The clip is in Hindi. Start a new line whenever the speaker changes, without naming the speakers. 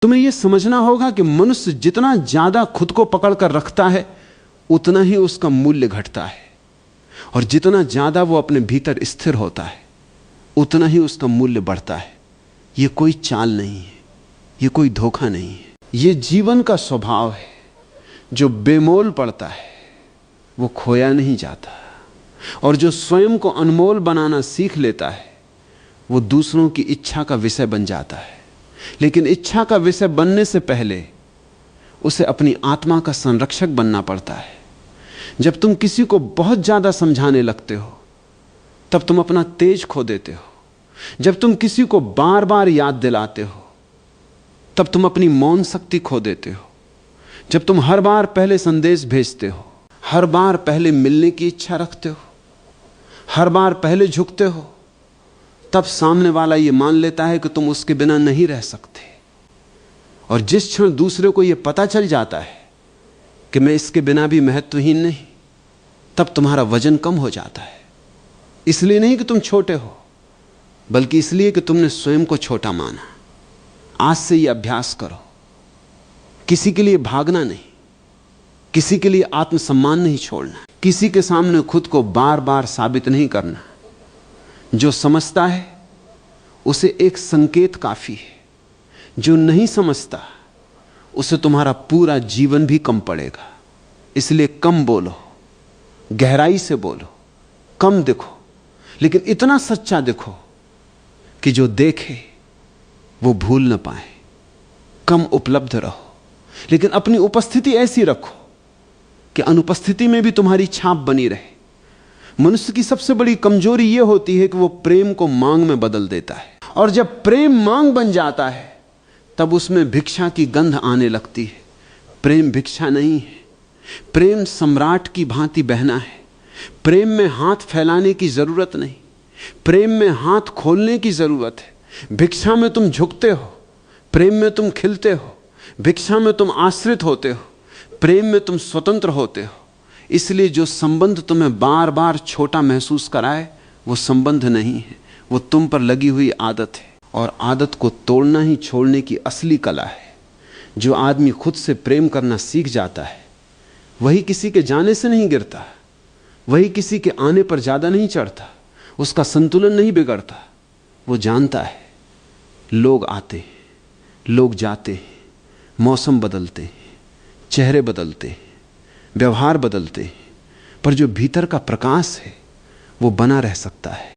तुम्हें यह समझना होगा कि मनुष्य जितना ज्यादा खुद को पकड़कर रखता है उतना ही उसका मूल्य घटता है, और जितना ज्यादा वो अपने भीतर स्थिर होता है उतना ही उसका मूल्य बढ़ता है। यह कोई चाल नहीं है, यह कोई धोखा नहीं है, यह जीवन का स्वभाव है। जो बेमोल पड़ता है वो खोया नहीं जाता, और जो स्वयं को अनमोल बनाना सीख लेता है वो दूसरों की इच्छा का विषय बन जाता है। लेकिन इच्छा का विषय बनने से पहले उसे अपनी आत्मा का संरक्षक बनना पड़ता है। जब तुम किसी को बहुत ज्यादा समझाने लगते हो तब तुम अपना तेज खो देते हो। जब तुम किसी को बार बार याद दिलाते हो तब तुम अपनी मौन शक्ति खो देते हो। जब तुम हर बार पहले संदेश भेजते हो, हर बार पहले मिलने की इच्छा रखते हो, हर बार पहले झुकते हो, तब सामने वाला यह मान लेता है कि तुम उसके बिना नहीं रह सकते। और जिस क्षण दूसरे को यह पता चल जाता है कि मैं इसके बिना भी महत्वहीन नहीं, तब तुम्हारा वजन कम हो जाता है। इसलिए नहीं कि तुम छोटे हो, बल्कि इसलिए कि तुमने स्वयं को छोटा माना। आज से यह अभ्यास करो, किसी के लिए भागना नहीं, किसी के लिए आत्मसम्मान नहीं छोड़ना, किसी के सामने खुद को बार बार साबित नहीं करना। जो समझता है उसे एक संकेत काफी है, जो नहीं समझता उसे तुम्हारा पूरा जीवन भी कम पड़ेगा। इसलिए कम बोलो, गहराई से बोलो, कम दिखो, लेकिन इतना सच्चा दिखो कि जो देखे वो भूल न पाए। कम उपलब्ध रहो, लेकिन अपनी उपस्थिति ऐसी रखो कि अनुपस्थिति में भी तुम्हारी छाप बनी रहे। मनुष्य की सबसे बड़ी कमजोरी यह होती है कि वो प्रेम को मांग में बदल देता है, और जब प्रेम मांग बन जाता है तब उसमें भिक्षा की गंध आने लगती है। प्रेम भिक्षा नहीं है, प्रेम सम्राट की भांति बहना है। प्रेम में हाथ फैलाने की जरूरत नहीं, प्रेम में हाथ खोलने की जरूरत है। भिक्षा में तुम झुकते हो, प्रेम में तुम खिलते हो। भिक्षा में तुम आश्रित होते हो, प्रेम में तुम स्वतंत्र होते हो। इसलिए जो संबंध तुम्हें बार बार छोटा महसूस कराए वो संबंध नहीं है, वो तुम पर लगी हुई आदत है। और आदत को तोड़ना ही छोड़ने की असली कला है। जो आदमी खुद से प्रेम करना सीख जाता है वही किसी के जाने से नहीं गिरता, वही किसी के आने पर ज्यादा नहीं चढ़ता, उसका संतुलन नहीं बिगड़ता। वो जानता है लोग आते हैं, लोग जाते हैं, मौसम बदलते हैं, चेहरे बदलते हैं, व्यवहार बदलते हैं, पर जो भीतर का प्रकाश है वो बना रह सकता है।